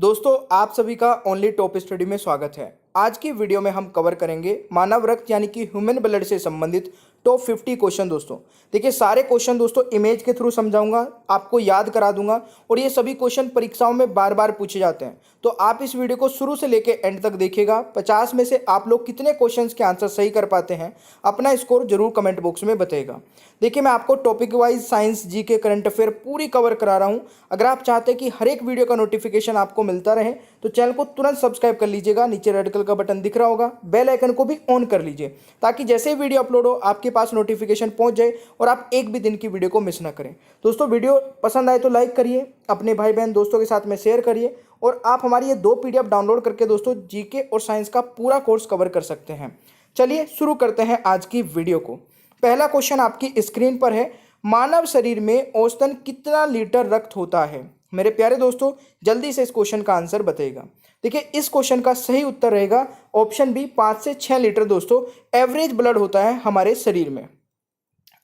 दोस्तों आप सभी का ओनली टॉप स्टडी में स्वागत है। आज की वीडियो में हम कवर करेंगे मानव रक्त यानी कि ह्यूमन ब्लड से संबंधित टॉप 50 क्वेश्चन। दोस्तों देखिए सारे क्वेश्चन दोस्तों इमेज के थ्रू समझाऊंगा, आपको याद करा दूंगा और ये सभी क्वेश्चन परीक्षाओं में बार बार पूछे जाते हैं। तो आप इस वीडियो को शुरू से लेकर एंड तक देखिएगा। 50 में से आप लोग कितने क्वेश्चन के आंसर सही कर पाते हैं अपना स्कोर जरूर कमेंट बॉक्स में बताइएगा। देखिए मैं आपको topic wise science, GK, current affair पूरी कवर करा रहा हूँ। अगर आप चाहते हैं कि हर एक वीडियो का नोटिफिकेशन आपको मिलता रहे तो चैनल को तुरंत सब्सक्राइब कर लीजिएगा। नीचे रेड कलर का बटन दिख रहा होगा, बेल आइकन को भी ऑन कर लीजिए ताकि जैसे ही वीडियो अपलोड हो आपके पास नोटिफिकेशन पहुंच जाए और आप एक भी दिन की वीडियो को मिस ना करें। दोस्तों वीडियो पसंद आए तो लाइक करिए, अपने भाई बहन दोस्तों के साथ में शेयर करिए और आप हमारी ये 2 PDF डाउनलोड करके दोस्तों जीके और साइंस का पूरा कोर्स कवर कर सकते हैं। चलिए शुरू करते हैं आज की वीडियो को। पहला क्वेश्चन आपकी स्क्रीन पर है, मानव शरीर में औसतन कितना लीटर रक्त होता है? मेरे प्यारे दोस्तों जल्दी से इस क्वेश्चन का आंसर बताइएगा। देखिए इस क्वेश्चन का सही उत्तर रहेगा ऑप्शन बी, 5 से 6 लीटर दोस्तों एवरेज ब्लड होता है हमारे शरीर में।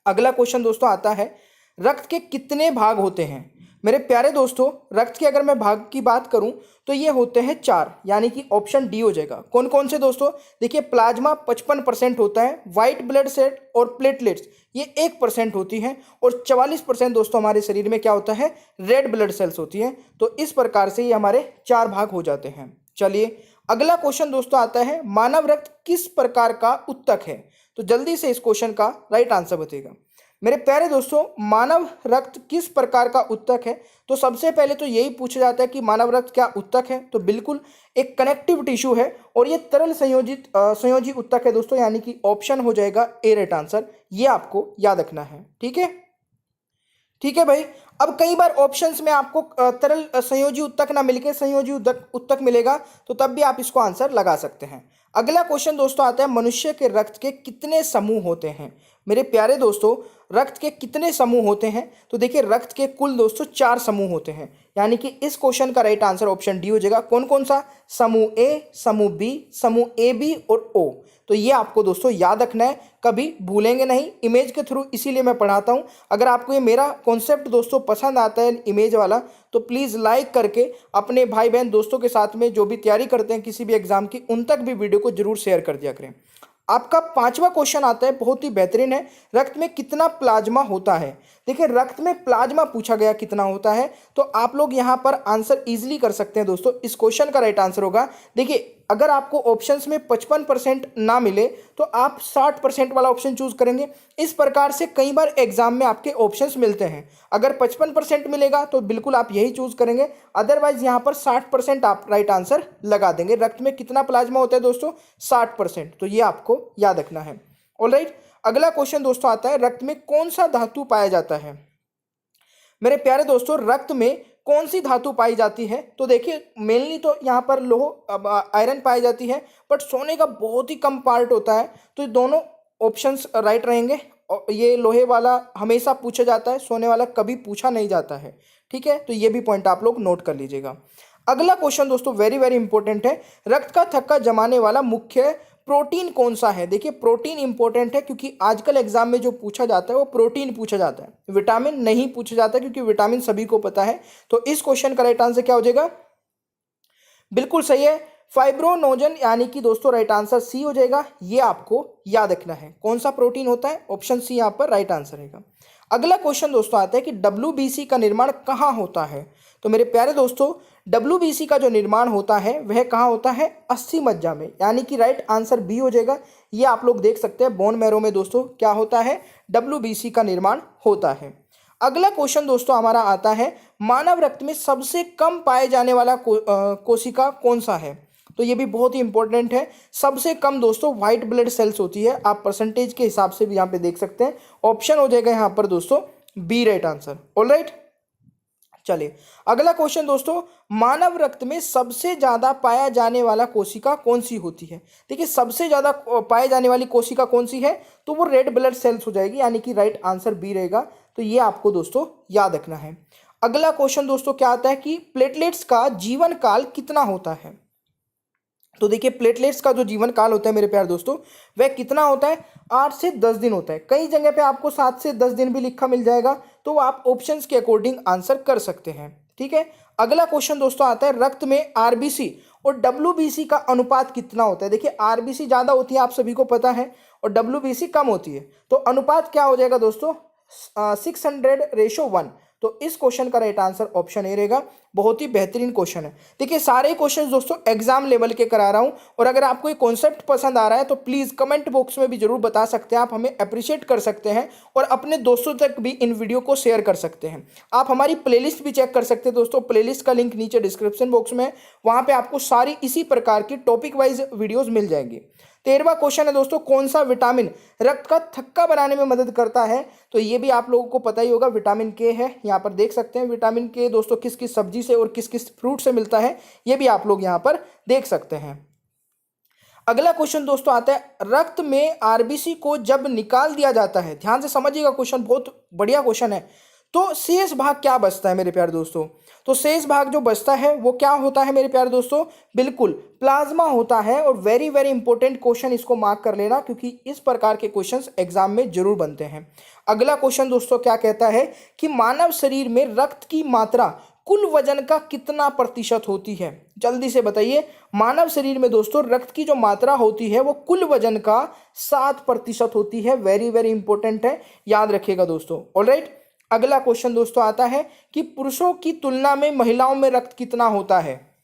अगला क्वेश्चन दोस्तों आता है, रक्त के कितने भाग होते हैं? मेरे प्यारे दोस्तों रक्त के अगर मैं भाग की बात करूं तो ये होते हैं 4, यानी कि ऑप्शन डी हो जाएगा। कौन कौन से दोस्तों? देखिए प्लाज्मा 55% होता है, व्हाइट ब्लड सेल और प्लेटलेट्स ये 1% होती हैं और 44% दोस्तों हमारे शरीर में क्या होता है, रेड ब्लड सेल्स होती हैं। तो इस प्रकार से ये हमारे 4 भाग हो जाते हैं। चलिए अगला क्वेश्चन दोस्तों आता है, मानव रक्त किस प्रकार का उत्तक है? तो जल्दी से इस क्वेश्चन का राइट आंसर बताइएगा। मेरे प्यारे दोस्तों मानव रक्त किस प्रकार का उत्तक है? तो सबसे पहले तो यही पूछा जाता है कि मानव रक्त क्या उत्तक है? तो बिल्कुल एक कनेक्टिव टिश्यू है और ये तरल संयोजी उत्तक है दोस्तों, यानी कि ऑप्शन हो जाएगा ए राइट आंसर। ये आपको याद रखना है। ठीक है भाई। अब कई बार ऑप्शंस में आपको तरल संयोजी उत्तक ना मिलके संयोजी उत्तक मिलेगा तो तब भी आप इसको आंसर लगा सकते हैं। अगला क्वेश्चन दोस्तों आता है, मनुष्य के रक्त के कितने समूह होते हैं? मेरे प्यारे दोस्तों रक्त के कितने समूह होते हैं? तो देखिए रक्त के कुल दोस्तों 4 समूह होते हैं, यानी कि इस क्वेश्चन का राइट आंसर ऑप्शन डी हो जाएगा। कौन कौन सा? समूह ए, समूह बी, समूह ए बी और ओ। तो ये आपको दोस्तों याद रखना है, कभी भूलेंगे नहीं इमेज के थ्रू, इसीलिए मैं पढ़ाता हूँ। अगर आपको ये मेरा कॉन्सेप्ट दोस्तों पसंद आता है इमेज वाला तो प्लीज़ लाइक करके अपने भाई बहन दोस्तों के साथ में जो भी तैयारी करते हैं किसी भी एग्जाम की उन तक भी वीडियो को जरूर शेयर कर दिया करें। आपका 5वां क्वेश्चन आता है, बहुत ही बेहतरीन है, रक्त में कितना प्लाज्मा होता है? देखिए रक्त में प्लाज्मा पूछा गया कितना होता है तो आप लोग यहाँ पर आंसर इजीली कर सकते हैं दोस्तों। इस क्वेश्चन का राइट आंसर होगा, देखिए अगर आपको ऑप्शंस में 55% ना मिले तो आप 60% वाला ऑप्शन चूज करेंगे। इस प्रकार से कई बार एग्जाम में आपके ऑप्शंस मिलते हैं, अगर 55% मिलेगा तो बिल्कुल आप यही चूज करेंगे, अदरवाइज यहाँ पर 60% आप राइट आंसर लगा देंगे। रक्त में कितना प्लाज्मा होता है दोस्तों? 60%। तो ये आपको याद रखना है। ऑलराइट, अगला क्वेश्चन दोस्तों आता है, रक्त में कौन सा धातु पाया जाता है? मेरे प्यारे दोस्तों रक्त में कौन सी धातु पाई जाती है? तो देखिए मेनली तो यहाँ पर आयरन पाई जाती है, बट सोने का बहुत ही कम पार्ट होता है। तो ये दोनों ऑप्शंस राइट रहेंगे। और ये लोहे वाला हमेशा पूछा जाता है, सोने वाला कभी पूछा नहीं जाता है। ठीक है, तो ये भी पॉइंट आप लोग नोट कर लीजिएगा। अगला क्वेश्चन दोस्तों वेरी वेरी इंपॉर्टेंट है, रक्त का थक्का जमाने वाला मुख्य प्रोटीन कौन सा है? देखिए प्रोटीन इंपॉर्टेंट है क्योंकि आजकल एग्जाम में जो पूछा जाता है वो प्रोटीन पूछा जाता है, विटामिन नहीं पूछा जाता क्योंकि विटामिन सभी को पता है। तो इस क्वेश्चन का राइट आंसर क्या हो जाएगा? बिल्कुल सही है, फाइब्रोनोजन, यानी कि दोस्तों राइट आंसर सी हो जाएगा। ये आपको याद रखना है कौन सा प्रोटीन होता है, ऑप्शन सी यहाँ पर राइट आंसर रहेगा। अगला क्वेश्चन दोस्तों आता है कि WBC का निर्माण कहाँ होता है? तो मेरे प्यारे दोस्तों WBC का जो निर्माण होता है वह कहाँ होता है? अस्थि मज्जा में, यानी कि राइट आंसर बी हो जाएगा। ये आप लोग देख सकते हैं बोन मैरो में दोस्तों क्या होता है, WBC का निर्माण होता है। अगला क्वेश्चन दोस्तों हमारा आता है, मानव रक्त में सबसे कम पाए जाने वाला कोशिका कौन सा है? तो ये भी बहुत ही इंपॉर्टेंट है। सबसे कम दोस्तों व्हाइट ब्लड सेल्स होती है, आप परसेंटेज के हिसाब से भी यहाँ पे देख सकते हैं। ऑप्शन हो जाएगा यहाँ पर दोस्तों बी राइट आंसर। ऑलराइट, चलिए अगला क्वेश्चन दोस्तों, मानव रक्त में सबसे ज्यादा पाया जाने वाला कोशिका कौन सी होती है? देखिए सबसे ज्यादा पाए जाने वाली कोशिका कौन सी है? तो वो रेड ब्लड सेल्स हो जाएगी, यानी कि राइट आंसर बी रहेगा। तो ये आपको दोस्तों याद रखना है। अगला क्वेश्चन दोस्तों क्या आता है कि प्लेटलेट्स का जीवन काल कितना होता है? तो देखिए प्लेटलेट्स का जो जीवन काल होता है मेरे प्यारे दोस्तों वह कितना होता है? 8 से 10 दिन होता है। कई जगह पे आपको 7 से 10 दिन भी लिखा मिल जाएगा, तो आप ऑप्शंस के अकॉर्डिंग आंसर कर सकते हैं। ठीक है, अगला क्वेश्चन दोस्तों आता है रक्त में आरबीसी और डब्ल्यूबीसी का अनुपात कितना होता है। देखिए आरबीसी ज्यादा होती है, आप सभी को पता है, और डब्ल्यूबीसी कम होती है, तो अनुपात क्या हो जाएगा दोस्तों 600:1। तो इस क्वेश्चन का राइट आंसर ऑप्शन ए रहेगा। बहुत ही बेहतरीन क्वेश्चन है। देखिए सारे क्वेश्चन दोस्तों एग्जाम लेवल के करा रहा हूं, और अगर आपको ये कॉन्सेप्ट पसंद आ रहा है तो प्लीज कमेंट बॉक्स में भी जरूर बता सकते हैं, आप हमें अप्रिशिएट कर सकते हैं और अपने दोस्तों तक भी इन वीडियो को शेयर कर सकते हैं। आप हमारी प्लेलिस्ट भी चेक कर सकते हैं दोस्तों, प्लेलिस्ट का लिंक नीचे डिस्क्रिप्शन बॉक्स में है, वहां पे आपको सारी इसी प्रकार की टॉपिक वाइज वीडियोज मिल जाएंगी। 13वां क्वेश्चन है दोस्तों, कौन सा विटामिन रक्त का थक्का बनाने में मदद करता है। तो ये भी आप लोगों को पता ही होगा, विटामिन के है, यहाँ पर देख सकते हैं विटामिन के दोस्तों किस किस सब्जी से और किस किस फ्रूट से मिलता है, ये भी आप लोग यहाँ पर देख सकते हैं। अगला क्वेश्चन दोस्तों आता है, रक्त में आरबीसी को जब निकाल दिया जाता है, ध्यान से समझिएगा क्वेश्चन बहुत बढ़िया क्वेश्चन है, तो शेष भाग क्या बचता है मेरे प्यारे दोस्तों। तो शेष भाग जो बचता है वो क्या होता है मेरे प्यारे दोस्तों, बिल्कुल प्लाज्मा होता है। और वेरी वेरी इंपॉर्टेंट क्वेश्चन, इसको मार्क कर लेना क्योंकि इस प्रकार के क्वेश्चंस एग्जाम में जरूर बनते हैं। अगला क्वेश्चन दोस्तों क्या कहता है कि मानव शरीर में रक्त की मात्रा कुल वजन का कितना प्रतिशत होती है। जल्दी से बताइए, मानव शरीर में दोस्तों रक्त की जो मात्रा होती है वो कुल वजन का 7% होती है। वेरी वेरी इंपॉर्टेंट है, याद रखिएगा दोस्तों। ऑलराइट, अगला क्वेश्चन दोस्तों आता है कि पुरुषों की तुलना में महिलाओं में रक्त कितना होता है।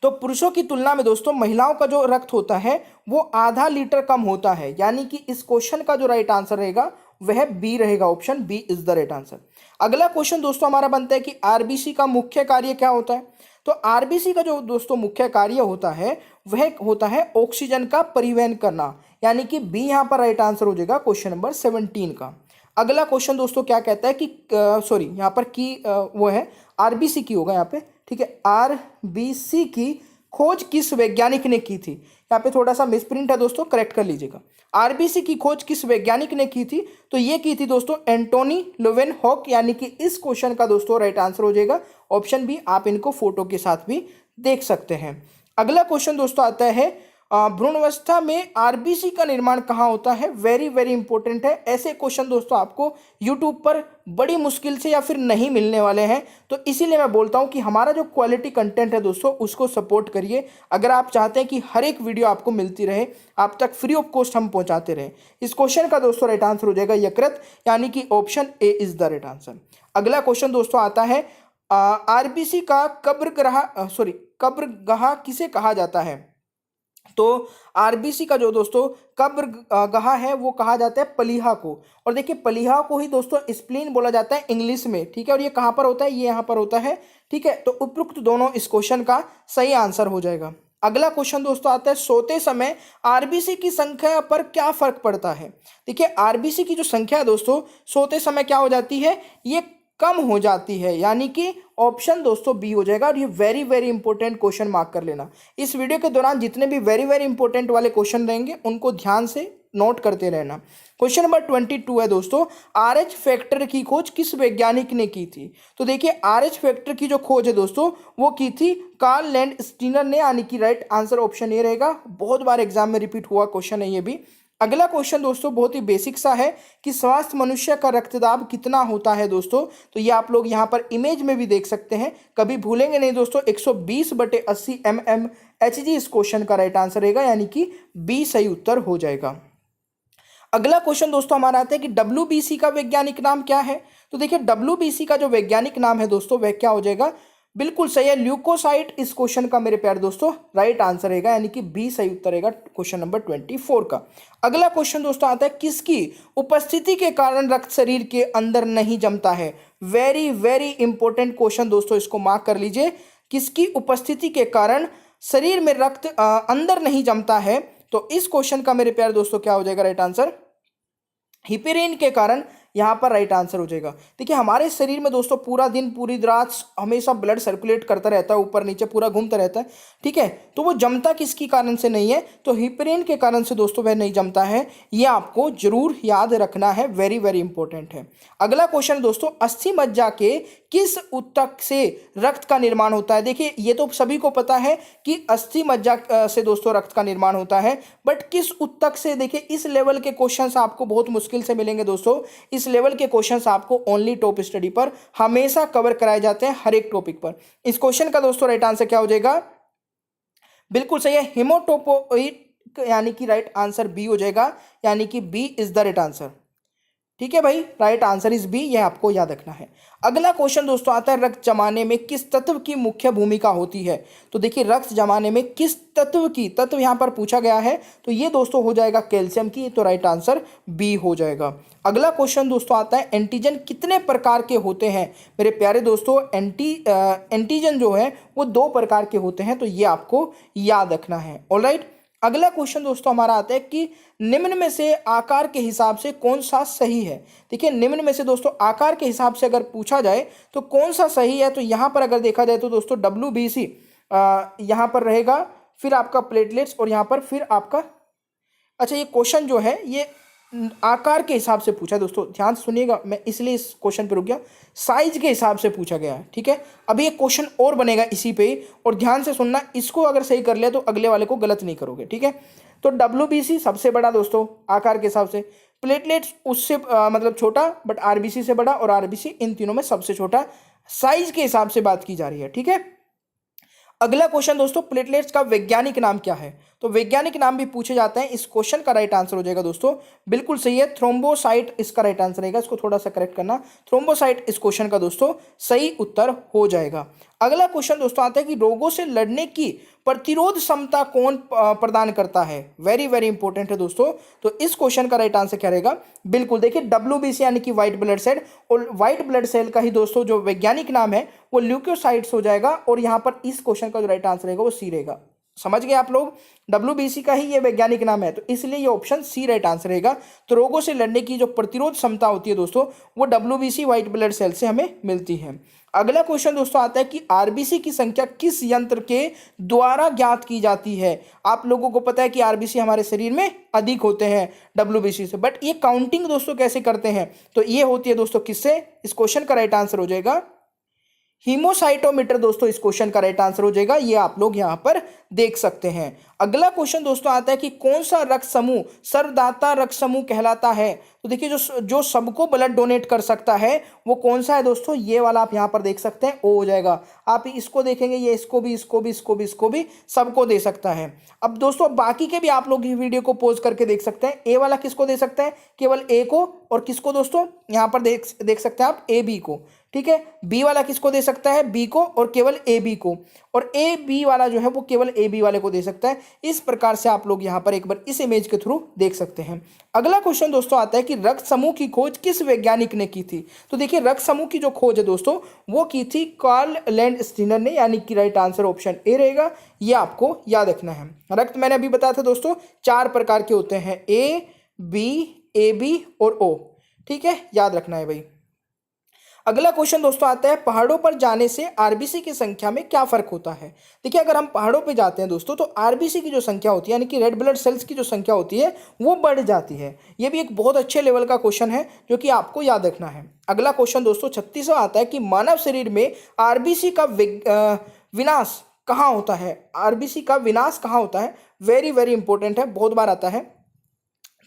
तो पुरुषों की तुलना में दोस्तों महिलाओं का जो रक्त होता है वो आधा लीटर कम होता है, यानी कि इस क्वेश्चन का जो राइट आंसर रहेगा वह बी रहेगा, option B is the right answer. अगला क्वेश्चन दोस्तों हमारा बनता है कि आरबीसी का मुख्य कार्य क्या होता है। तो आरबीसी का जो दोस्तों मुख्य कार्य होता है वह होता है ऑक्सीजन का परिवहन करना, यानी कि बी यहाँ पर राइट आंसर हो जाएगा क्वेश्चन नंबर 17 का। अगला क्वेश्चन दोस्तों क्या कहता है कि सॉरी यहाँ पर की वो है आरबीसी की होगा यहाँ पे, ठीक है। आरबीसी की खोज किस वैज्ञानिक ने की थी, यहाँ पे थोड़ा सा मिसप्रिंट है दोस्तों, करेक्ट कर लीजिएगा। आरबीसी की खोज किस वैज्ञानिक ने की थी, तो ये की थी दोस्तों एंटोनी लेवेनहॉक, यानी कि इस क्वेश्चन का दोस्तों राइट आंसर हो जाएगा ऑप्शन बी। आप इनको फोटो के साथ भी देख सकते हैं। अगला क्वेश्चन दोस्तों आता है भ्रूणावस्था में आरबीसी का निर्माण कहाँ होता है। वेरी वेरी इंपॉर्टेंट है, ऐसे क्वेश्चन दोस्तों आपको यूट्यूब पर बड़ी मुश्किल से या फिर नहीं मिलने वाले हैं, तो इसीलिए मैं बोलता हूं कि हमारा जो क्वालिटी कंटेंट है दोस्तों उसको सपोर्ट करिए। अगर आप चाहते हैं कि हर एक वीडियो आपको मिलती रहे, आप तक फ्री ऑफ कॉस्ट हम पहुंचाते रहे। इस क्वेश्चन का दोस्तों राइट आंसर हो जाएगा यकृत, यानी कि option A is the right answer. अगला क्वेश्चन दोस्तों आता है आरबीसी का कब्रगाह किसे कहा जाता है। तो आरबीसी का जो दोस्तों कब्रगाह है वो कहा जाता है पलीहा को, और देखिए पलीहा को ही दोस्तों स्प्लीन बोला जाता है इंग्लिश में, ठीक है। और ये कहाँ पर होता है, ये यहाँ पर होता है, ठीक है। तो उपयुक्त दोनों इस क्वेश्चन का सही आंसर हो जाएगा। अगला क्वेश्चन दोस्तों आता है सोते समय आरबीसी की संख्या पर क्या फर्क पड़ता है। देखिए आरबीसी की जो संख्या है दोस्तों सोते समय क्या हो जाती है, ये कम हो जाती है, यानी कि ऑप्शन दोस्तों बी हो जाएगा। और ये very very important question mark कर लेना। इस वीडियो के दौरान जितने भी वेरी वेरी इंपॉर्टेंट वाले क्वेश्चन रहेंगे उनको ध्यान से नोट करते रहना। क्वेश्चन नंबर 22 है दोस्तों, आरएच फैक्टर की खोज किस वैज्ञानिक ने की थी। तो देखिए आरएच फैक्टर की जो खोज है दोस्तों वो की थी कार्ल लैंडस्टीनर ने, यानी कि राइट आंसर ऑप्शन ए रहेगा। बहुत बार एग्जाम में रिपीट हुआ क्वेश्चन है ये भी। अगला क्वेश्चन दोस्तों बहुत ही बेसिक सा है कि स्वस्थ मनुष्य का रक्तदाब कितना होता है दोस्तों। तो ये आप लोग यहाँ पर इमेज में भी देख सकते हैं, कभी भूलेंगे नहीं दोस्तों। 120/80 mmHg इस क्वेश्चन का राइट आंसर रहेगा, यानी कि बी सही उत्तर हो जाएगा। अगला क्वेश्चन दोस्तों हमारा आता है कि डब्ल्यूबीसी का वैज्ञानिक नाम क्या है। तो देखिए डब्ल्यूबीसी का जो वैज्ञानिक नाम है दोस्तों वह क्या हो जाएगा, बिल्कुल सही है, ल्यूकोसाइट इस क्वेश्चन का मेरे प्यारे दोस्तों राइट आंसर रहेगा, यानी कि बी सही उत्तर रहेगा क्वेश्चन नंबर 24 का। अगला क्वेश्चन दोस्तों आता है किसकी उपस्थिति के कारण रक्त शरीर के अंदर नहीं जमता है। वेरी वेरी इंपॉर्टेंट क्वेश्चन दोस्तों, इसको मार्क कर लीजिए। किसकी उपस्थिति के कारण शरीर में रक्त अंदर नहीं जमता है, तो इस क्वेश्चन का मेरे प्यारे दोस्तों क्या हो जाएगा राइट आंसर, हिपेरिन के कारण यहाँ पर राइट आंसर हो जाएगा। देखिए हमारे शरीर में दोस्तों पूरा दिन पूरी रात हमेशा ब्लड सर्कुलेट करता रहता है, ऊपर नीचे पूरा घूमता रहता है, ठीक है। तो वो जमता किसकी कारण से नहीं है, तो हिपेरिन के कारण से दोस्तों वह नहीं जमता है। ये आपको जरूर याद रखना है, वेरी वेरी इंपॉर्टेंट है। अगला क्वेश्चन दोस्तों, अस्थि मज्जा के किस ऊतक से रक्त का निर्माण होता है। देखिए ये तो सभी को पता है कि अस्थि मज्जा से दोस्तों रक्त का निर्माण होता है, बट किस ऊतक से, देखिए इस लेवल के क्वेश्चंस आपको बहुत मुश्किल से मिलेंगे दोस्तों। इस लेवल के क्वेश्चंस आपको ओनली टॉप स्टडी पर हमेशा कवर कराए जाते हैं, हर एक टॉपिक पर। इस क्वेश्चन का दोस्तों राइट आंसर क्या हो जाएगा, बिल्कुल सही है, हेमोटोपोइट, यानी कि राइट आंसर बी हो जाएगा, यानी कि B is the right answer. ठीक है भाई, राइट आंसर इज बी, यह आपको याद रखना है। अगला क्वेश्चन दोस्तों आता है रक्त जमाने में किस तत्व की मुख्य भूमिका होती है। तो देखिए रक्त जमाने में किस तत्व की, तत्व यहां पर पूछा गया है, तो ये दोस्तों हो जाएगा कैल्शियम की, तो राइट आंसर बी हो जाएगा। अगला क्वेश्चन दोस्तों आता है एंटीजन कितने प्रकार के होते हैं। मेरे प्यारे दोस्तों एंटीजन जो है वो 2 प्रकार के होते हैं, तो ये आपको याद रखना है। ऑलराइट, अगला क्वेश्चन दोस्तों हमारा आता है कि निम्न में से आकार के हिसाब से कौन सा सही है। देखिए निम्न में से दोस्तों आकार के हिसाब से अगर पूछा जाए तो कौन सा सही है, तो यहाँ पर अगर देखा जाए तो दोस्तों WBC यहाँ पर रहेगा, फिर आपका प्लेटलेट्स, और यहाँ पर फिर आपका, अच्छा ये क्वेश्चन जो है ये आकार के हिसाब से पूछा है दोस्तों, ध्यान से सुनिएगा, मैं इसलिए इस क्वेश्चन पे रुक गया, साइज के हिसाब से पूछा गया है। ठीक है, अभी एक क्वेश्चन और बनेगा इसी पे, और ध्यान से सुनना, इसको अगर सही कर लिया तो अगले वाले को गलत नहीं करोगे। ठीक है, तो WBC सबसे बड़ा दोस्तों आकार के हिसाब से, प्लेटलेट्स उससे मतलब छोटा, बट RBC से बड़ा, और RBC इन तीनों में सबसे छोटा, साइज के हिसाब से बात की जा रही है। ठीक है, अगला क्वेश्चन दोस्तों प्लेटलेट्स का वैज्ञानिक नाम क्या है। तो वैज्ञानिक नाम भी पूछे जाते हैं, इस क्वेश्चन का राइट आंसर हो जाएगा दोस्तों, बिल्कुल सही है, थ्रोम्बोसाइट इसका राइट आंसर रहेगा। इसको थोड़ा सा करेक्ट करना, थ्रोम्बोसाइट इस क्वेश्चन का दोस्तों सही उत्तर हो जाएगा। अगला क्वेश्चन दोस्तों आता है कि रोगों से लड़ने की प्रतिरोध क्षमता कौन प्रदान करता है। वेरी वेरी इंपॉर्टेंट है दोस्तों, तो इस क्वेश्चन का राइट आंसर क्या रहेगा, बिल्कुल देखिए WBC यानी कि व्हाइट ब्लड सेल, और व्हाइट ब्लड सेल का ही दोस्तों जो वैज्ञानिक नाम है वो ल्यूकोसाइट्स हो जाएगा, और यहाँ पर इस क्वेश्चन का जो राइट आंसर रहेगा वो सी रहेगा। समझ गए आप लोग, WBC का ही ये वैज्ञानिक नाम है, तो इसलिए ये ऑप्शन सी राइट आंसर रहेगा। तो रोगों से लड़ने की जो प्रतिरोध क्षमता होती है दोस्तों वो WBC व्हाइट ब्लड सेल से हमें मिलती है। अगला क्वेश्चन दोस्तों आता है कि RBC की संख्या किस यंत्र के द्वारा ज्ञात की जाती है। आप लोगों को पता है कि RBC हमारे शरीर में अधिक होते हैं WBC से, बट ये काउंटिंग दोस्तों कैसे करते हैं, तो ये होती है दोस्तों किससे, इस क्वेश्चन का राइट आंसर हो जाएगा हीमोसाइटोमीटर दोस्तों, इस क्वेश्चन का राइट आंसर हो जाएगा, ये आप लोग यहां पर देख सकते हैं। अगला क्वेश्चन दोस्तों आता है कि कौन सा रक्त समूह सर्वदाता रक्त समूह कहलाता है। तो देखिए जो सबको ब्लड डोनेट कर सकता है वो कौन सा है दोस्तों, ये वाला आप यहां पर देख सकते हैं, ओ हो जाएगा। आप इसको देखेंगे, ये इसको भी, इसको भी, इसको भी, इसको भी, सबको दे सकता है। अब दोस्तों बाकी के भी आप लोग ये वीडियो को पॉज करके देख सकते हैं, ए वाला किसको दे सकते हैं, केवल ए को, और किसको दोस्तों यहां पर देख सकते हैं आप AB को। ठीक है, बी वाला किसको दे सकता है, बी को, और केवल AB को, और AB वाला जो है वो केवल AB वाले को दे सकता है। इस प्रकार से आप लोग यहां पर एक बार इस इमेज के थ्रू देख सकते हैं। अगला क्वेश्चन दोस्तों आता है कि रक्त समूह की खोज किस वैज्ञानिक ने की थी। तो देखिए रक्त समूह की जो खोज है दोस्तों वो की थी कार्ल लैंडस्टीनर ने, यानी कि राइट आंसर ऑप्शन ए रहेगा, ये आपको याद रखना है। रक्त मैंने अभी बताया था दोस्तों 4 प्रकार के होते हैं, A, B, AB और O। ठीक है, याद रखना है भाई। अगला क्वेश्चन दोस्तों आता है पहाड़ों पर जाने से RBC की संख्या में क्या फर्क होता है। देखिए अगर हम पहाड़ों पे जाते हैं दोस्तों तो RBC की जो संख्या होती है, यानी कि रेड ब्लड सेल्स की जो संख्या होती है वो बढ़ जाती है। ये भी एक बहुत अच्छे लेवल का क्वेश्चन है जो कि आपको याद रखना है। अगला क्वेश्चन दोस्तों 36वां आता है कि मानव शरीर में RBC का विनाश कहाँ होता है। RBC का विनाश कहाँ होता है, वेरी वेरी इंपॉर्टेंट है, बहुत बार आता है।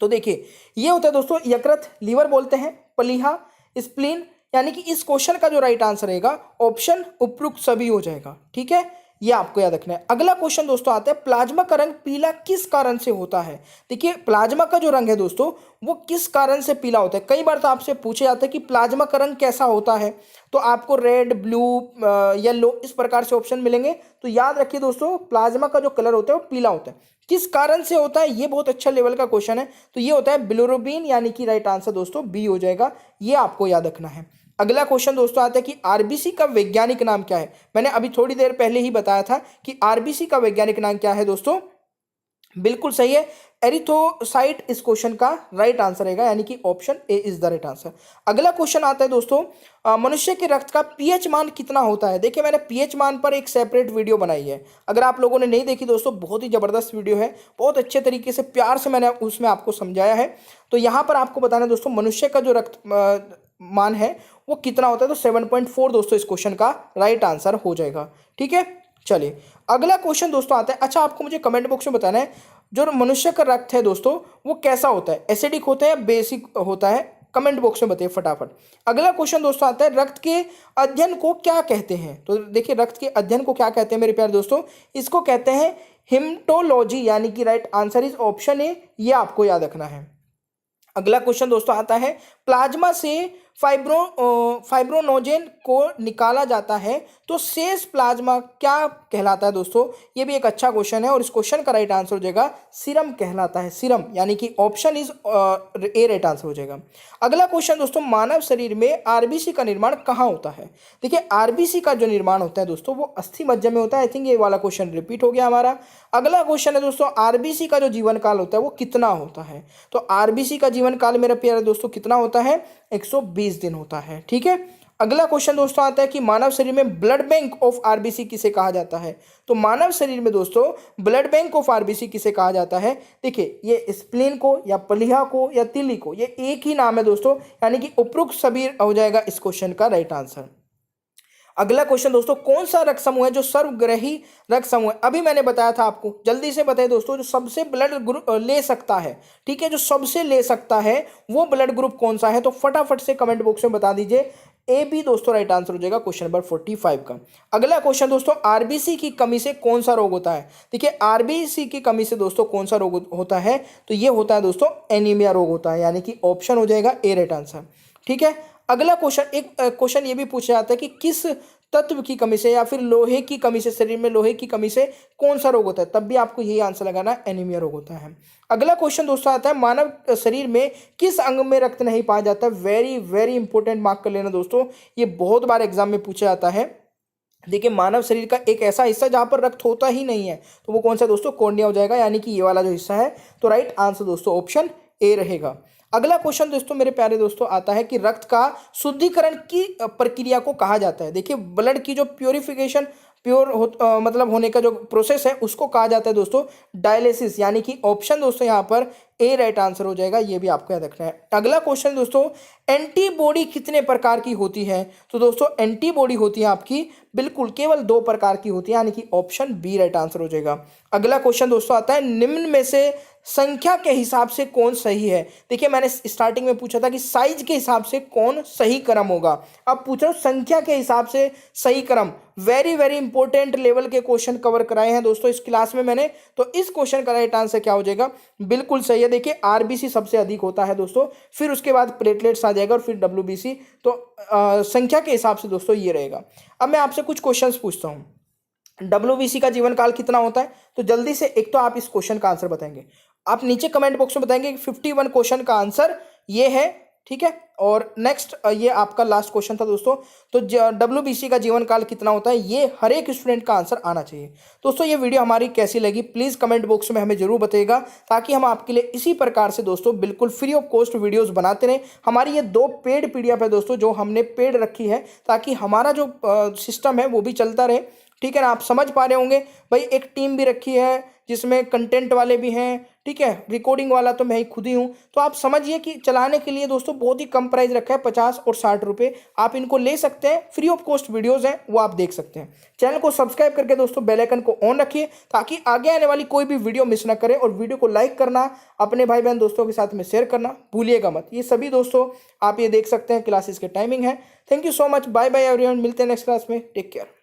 तो देखिए ये होता है दोस्तों यकृत, लीवर बोलते हैं, प्लीहा, स्प्लीन, यानी कि इस क्वेश्चन का जो राइट आंसर रहेगा ऑप्शन उपरोक्त सभी हो जाएगा। ठीक है, ये आपको याद रखना है। अगला क्वेश्चन दोस्तों आता है प्लाज्मा का रंग पीला किस कारण से होता है। देखिए प्लाज्मा का जो रंग है दोस्तों वो किस कारण से पीला होता है। कई बार तो आपसे पूछे जाता है कि प्लाज्मा का रंग कैसा होता है, तो आपको रेड, ब्लू, येलो इस प्रकार से ऑप्शन मिलेंगे। तो याद रखिए दोस्तों प्लाज्मा का जो कलर होता है वो पीला होता है। किस कारण से होता है, ये बहुत अच्छा लेवल का क्वेश्चन है। तो ये होता है बिलिरुबिन, यानी कि राइट आंसर दोस्तों बी हो जाएगा, ये आपको याद रखना है। अगला क्वेश्चन दोस्तों आता है कि RBC का वैज्ञानिक नाम क्या है। मैंने अभी थोड़ी देर पहले ही बताया था कि RBC का वैज्ञानिक नाम क्या है दोस्तों, बिल्कुल सही है, एरिथ्रोसाइट इस क्वेश्चन का राइट आंसर रहेगा, यानी कि option A is the right answer. अगला क्वेश्चन आता है दोस्तों मनुष्य के रक्त का पीएच मान कितना होता है। देखिए मैंने पीएच मान पर एक सेपरेट वीडियो बनाई है, अगर आप लोगों ने नहीं देखी दोस्तों बहुत ही जबरदस्त वीडियो है, बहुत अच्छे तरीके से प्यार से मैंने उसमें आपको समझाया है। तो यहाँ पर आपको बताना है दोस्तों मनुष्य का जो रक्त मान है वो कितना होता है, तो 7.4 दोस्तों इस क्वेश्चन का राइट आंसर हो जाएगा। ठीक है, चलिए अगला क्वेश्चन दोस्तों आता है। अच्छा, आपको मुझे कमेंट बॉक्स में बताना है जो मनुष्य का रक्त है दोस्तों वो कैसा होता है, एसिडिक होता है या बेसिक होता है, कमेंट बॉक्स में बताइए फटाफट। अगला क्वेश्चन दोस्तों आता है रक्त के अध्ययन को क्या कहते हैं। तो देखिए रक्त के अध्ययन को क्या कहते हैं मेरे प्यारे दोस्तों, इसको कहते हैं हिमेटोलॉजी, यानी कि right answer is option A, ये आपको याद रखना है। अगला क्वेश्चन दोस्तों आता है प्लाज्मा से फाइब्रोनोजेन को निकाला जाता है तो शेष प्लाज्मा क्या कहलाता है दोस्तों, ये भी एक अच्छा क्वेश्चन है और इस क्वेश्चन का राइट आंसर हो जाएगा सीरम कहलाता है, सीरम, यानी कि option is a right answer हो जाएगा। अगला क्वेश्चन दोस्तों, मानव शरीर में आरबीसी का निर्माण कहाँ होता है। देखिए आरबीसी का जो निर्माण होता है दोस्तों वो अस्थि मज्जा में होता है। आई थिंक ये वाला क्वेश्चन रिपीट हो गया हमारा। अगला क्वेश्चन है दोस्तों, आरबीसी का जो जीवन काल होता है वो कितना होता है। तो आरबीसी का जीवन काल मेरा प्यारे दोस्तों कितना होता है, 120 दिन होता है। ठीक है, अगला क्वेश्चन दोस्तों आता है कि मानव शरीर में ब्लड बैंक ऑफ आरबीसी किसे कहा जाता है। तो मानव शरीर में दोस्तों ब्लड बैंक ऑफ आरबीसी किसे कहा जाता है। देखिए ये स्प्लीन को या प्लीहा को या तिली को, ये एक ही नाम है दोस्तों, यानी कि उपरोक्त सभी हो जाएगा इस क्वेश्चन का राइट आंसर। अगला क्वेश्चन दोस्तों, कौन सा रक्त समूह है जो सर्वग्राही रक्त समूह है। अभी मैंने बताया था आपको, जल्दी से बताइए दोस्तों, जो सबसे ब्लड ग्रुप ले सकता है, ठीक है, जो सबसे ले सकता है वो ब्लड ग्रुप कौन सा है, तो फटाफट से कमेंट बॉक्स में बता दीजिए। ए बी दोस्तों राइट आंसर हो जाएगा क्वेश्चन नंबर 45 का। अगला क्वेश्चन दोस्तों, आरबीसी की कमी से कौन सा रोग होता है। देखिए आरबीसी की कमी से दोस्तों कौन सा रोग होता है, तो ये होता है दोस्तों एनीमिया रोग होता है, यानी कि ऑप्शन हो जाएगा ए राइट आंसर। ठीक है, अगला क्वेश्चन, एक क्वेश्चन ये भी पूछा जाता है कि किस तत्व की कमी से या फिर लोहे की कमी से, शरीर में लोहे की कमी से कौन सा रोग होता है, तब भी आपको यही आंसर लगाना, एनीमिया रोग होता है। अगला क्वेश्चन दोस्तों आता है मानव शरीर में किस अंग में रक्त नहीं पाया जाता। वेरी वेरी इंपॉर्टेंट, मार्क कर लेना दोस्तों, ये बहुत बार एग्जाम में पूछा जाता है। देखिए मानव शरीर का एक ऐसा हिस्सा जहां पर रक्त होता ही नहीं है, तो वो कौन सा दोस्तों, कॉर्निया हो जाएगा, यानी कि ये वाला जो हिस्सा है। तो राइट आंसर दोस्तों ऑप्शन ए रहेगा। अगला क्वेश्चन दोस्तों मेरे प्यारे दोस्तों आता है कि रक्त का शुद्धिकरण की प्रक्रिया को कहा जाता है। देखिए ब्लड की जो प्योरिफिकेशन, मतलब होने का जो प्रोसेस है उसको कहा जाता है दोस्तों डायलिसिस, यानी कि ऑप्शन दोस्तों यहाँ पर ए राइट आंसर हो जाएगा, ये भी आपको याद रखना है। अगला क्वेश्चन दोस्तों, एंटीबॉडी कितने प्रकार की होती है। तो दोस्तों एंटीबॉडी होती है आपकी बिल्कुल केवल 2 प्रकार की होती है, यानी कि ऑप्शन बी राइट आंसर हो जाएगा। अगला क्वेश्चन दोस्तों आता है निम्न में से संख्या के हिसाब से कौन सही है। देखिए मैंने स्टार्टिंग में पूछा था कि साइज के हिसाब से कौन सही क्रम होगा, अब पूछ रहा हूं संख्या के हिसाब से सही क्रम। वेरी वेरी इंपॉर्टेंट लेवल के क्वेश्चन कवर कराए हैं दोस्तों इस क्लास में मैंने, तो इस क्वेश्चन का राइट आंसर क्या हो जाएगा, बिल्कुल सही है। देखिए आरबीसी सबसे अधिक होता है दोस्तों, फिर उसके बाद प्लेटलेट्स आ जाएगा और फिर डब्ल्यूबीसी, तो संख्या के हिसाब से दोस्तों ये रहेगा। अब मैं आपसे कुछ क्वेश्चंस पूछता हूँ, डब्ल्यूबीसी का जीवन काल कितना होता है, तो जल्दी से एक तो आप इस क्वेश्चन का आंसर बताएंगे, आप नीचे कमेंट बॉक्स में बताएंगे कि 51 क्वेश्चन का आंसर ये है। ठीक है, और नेक्स्ट ये आपका लास्ट क्वेश्चन था दोस्तों, तो डब्ल्यूबीसी का जीवन काल कितना होता है, ये हर एक स्टूडेंट का आंसर आना चाहिए। दोस्तों ये वीडियो हमारी कैसी लगी प्लीज़ कमेंट बॉक्स में हमें जरूर बताइएगा, ताकि हम आपके लिए इसी प्रकार से दोस्तों बिल्कुल फ्री ऑफ कॉस्ट वीडियोस बनाते रहें। हमारी ये 2 पेड पीडीएफ है दोस्तों जो हमने पेड रखी है, ताकि हमारा जो सिस्टम है वो भी चलता रहे। ठीक है ना, आप समझ पा रहे होंगे भाई, एक टीम भी रखी है जिसमें कंटेंट वाले भी हैं, ठीक है, रिकॉर्डिंग वाला तो मैं ही खुद ही हूँ, तो आप समझिए कि चलाने के लिए दोस्तों बहुत ही कम प्राइस रखा है, 50 और 60 रुपये। आप इनको ले सकते हैं, फ्री ऑफ कॉस्ट वीडियोस हैं वो आप देख सकते हैं। चैनल को सब्सक्राइब करके दोस्तों बेल आइकन को ऑन रखिए, ताकि आगे आने वाली कोई भी वीडियो मिस ना करें, और वीडियो को लाइक करना, अपने भाई बहन दोस्तों के साथ में शेयर करना भूलिएगा मत। ये सभी दोस्तों आप ये देख सकते हैं, क्लासेस के टाइमिंग है। Thank you so much, bye bye everyone, मिलते हैं नेक्स्ट क्लास में, टेक केयर।